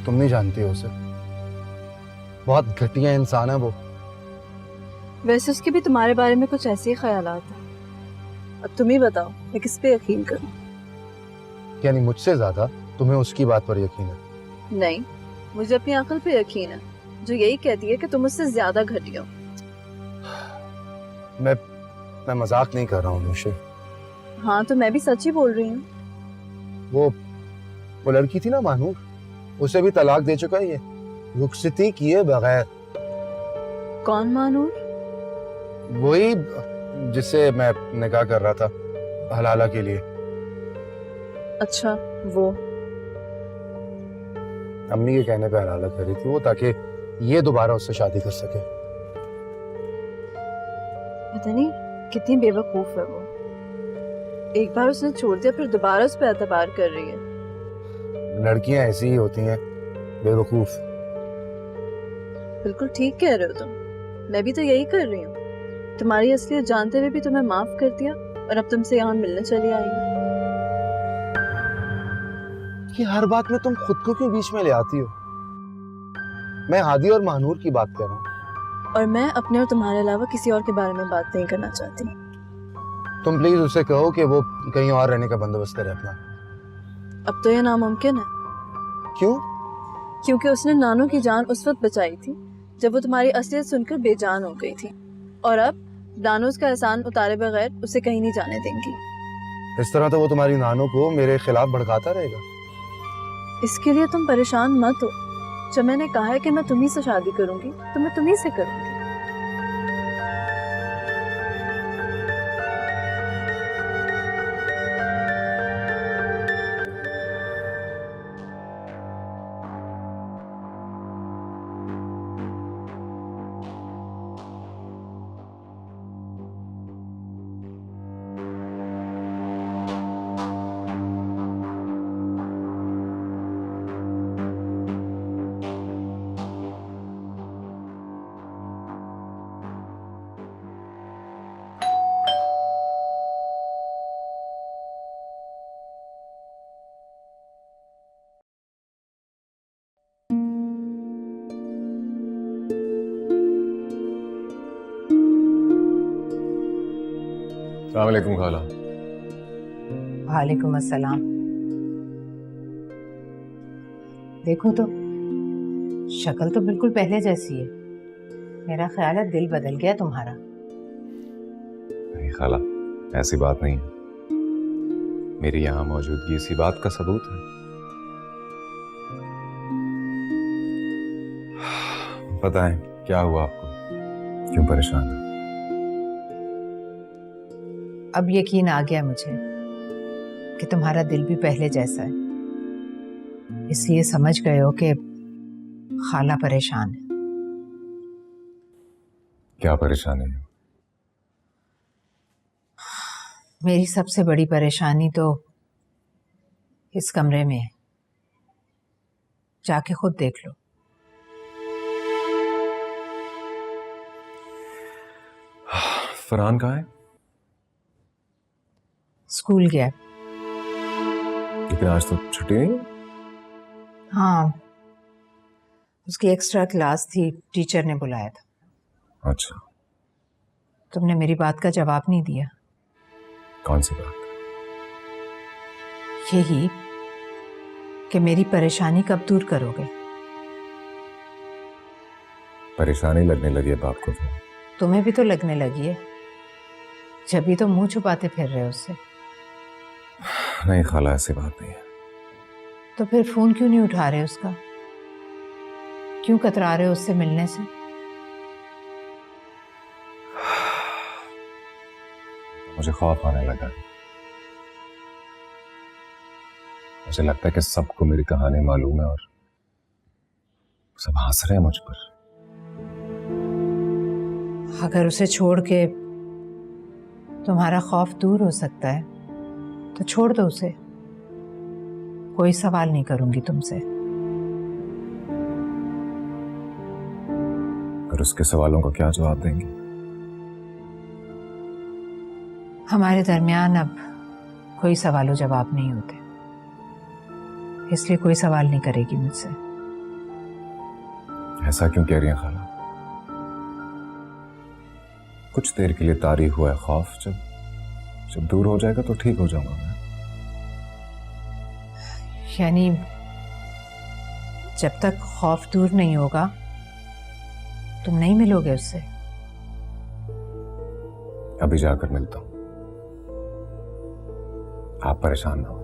तुम नहीं जानती हो उसे, बहुत घटिया इंसान है वो। वैसे उसके भी तुम्हारे बारे में कुछ ऐसे ही ख्यालात हैं। अब तुम ही बताओ मैं किस पे यकीन करूं? यानी मुझसे ज्यादा तुम्हें उसकी बात पर यकीन है? नहीं, मुझे अपनी अक्ल पे यकीन है जो यही कहती है कि तुम उससे ज्यादा घटिया हो। मैं मजाक नहीं कर रहा हूँ मुझे। हाँ तो मैं भी सच ही बोल रही हूँ। वो लड़की थी ना मानूर, उसे भी तलाक दे चुका है ये, रुखसती किए बगैर। कौन मानूर? वही जिससे मैं निकाह कर रहा था हलाला के लिए। अच्छा वो। अम्मी के कहने पे हलाला कर रही थी वो, ताकि ये दोबारा उससे शादी कर सके। पता नहीं कितनी बेवकूफ है वो। एक बार उसने छोड़ दिया फिर दोबारा उस पर एतबार कर रही है। लड़कियां ऐसी ही होती हैं, बेवकूफ। बिल्कुल ठीक कह रहे हो तुम। मैं भी तो यही कर रही हूँ। तुम्हारी असलियत जानते हुए भी तुम्हें माफ कर दिया और अब तुमसे यहाँ मिलने चली आई हूँ। कि हर बात में तुम खुद को क्यों बीच में ले आती हो? मैं हादी और महानूर की बात कर रहा हूँ। और मैं अपने और तुम्हारे अलावा किसी और के बारे में बात नहीं करना चाहती। तुम प्लीज उसे कहो कि वो कहीं और रहने का बंदोबस्त करे अपना। अब तो यह नामुमकिन है। क्यों? क्योंकि उसने नानू की जान उस वक्त बचाई थी जब वो तुम्हारी असलियत सुनकर बेजान हो गई थी, और अब नानू उसका एहसान उतारे बगैर उसे कहीं नहीं जाने देंगी। इस तरह तो वो तुम्हारी नानू को मेरे खिलाफ भड़काता रहेगा। इसके लिए तुम परेशान मत हो। जब मैंने कहा है कि मैं तुम्ही से शादी करूंगी तो मैं तुम्ही से करूंगी। अस्सलाम वालेकुम खाला। वालेकुम अस्सलाम। देखो तो शक्ल तो बिल्कुल पहले जैसी है। मेरा ख्याल है दिल बदल गया तुम्हारा। नहीं खाला, ऐसी बात नहीं है। मेरी यहाँ मौजूदगी इसी बात का सबूत है। पता है क्या हुआ आपको? क्यों परेशान है? अब यकीन आ गया मुझे कि तुम्हारा दिल भी पहले जैसा है, इसलिए समझ गए हो कि खाला परेशान है। क्या परेशानी है? मेरी सबसे बड़ी परेशानी तो इस कमरे में है, जाके खुद देख लो। फरहान कहाँ है? स्कूल गया। लेकिन आज तो छुट्टी नहीं है। हाँ, उसकी एक्स्ट्रा क्लास थी, टीचर ने बुलाया था। अच्छा, तुमने मेरी बात का जवाब नहीं दिया। कौन सी बात? यही कि मेरी परेशानी कब दूर करोगे। परेशानी लगने लगी है बाप को। तुम्हें भी तो लगने लगी है, जब भी तो मुंह छुपाते फिर रहे हो उससे। नहीं खाला, ऐसी बात नहीं है। तो फिर फोन क्यों नहीं उठा रहे उसका? क्यों कतरा रहे हो उससे मिलने से? मुझे खौफ आने लगा है। मुझे लगता है कि सबको मेरी कहानी मालूम है और सब हंस रहे हैं मुझ पर। अगर उसे छोड़ के तुम्हारा खौफ दूर हो सकता है तो छोड़ दो उसे। कोई सवाल नहीं करूंगी तुमसे। और उसके सवालों का क्या जवाब देंगे? हमारे दरमियान अब कोई सवाल जवाब नहीं होते, इसलिए कोई सवाल नहीं करेगी मुझसे। ऐसा क्यों कह रही हैं खाला? कुछ देर के लिए तारी हुआ है खौफ, जब जब दूर हो जाएगा तो ठीक हो जाऊंगा मैं। यानी जब तक खौफ दूर नहीं होगा तुम नहीं मिलोगे उससे? अभी जाकर मिलता हूं, आप परेशान ना हो।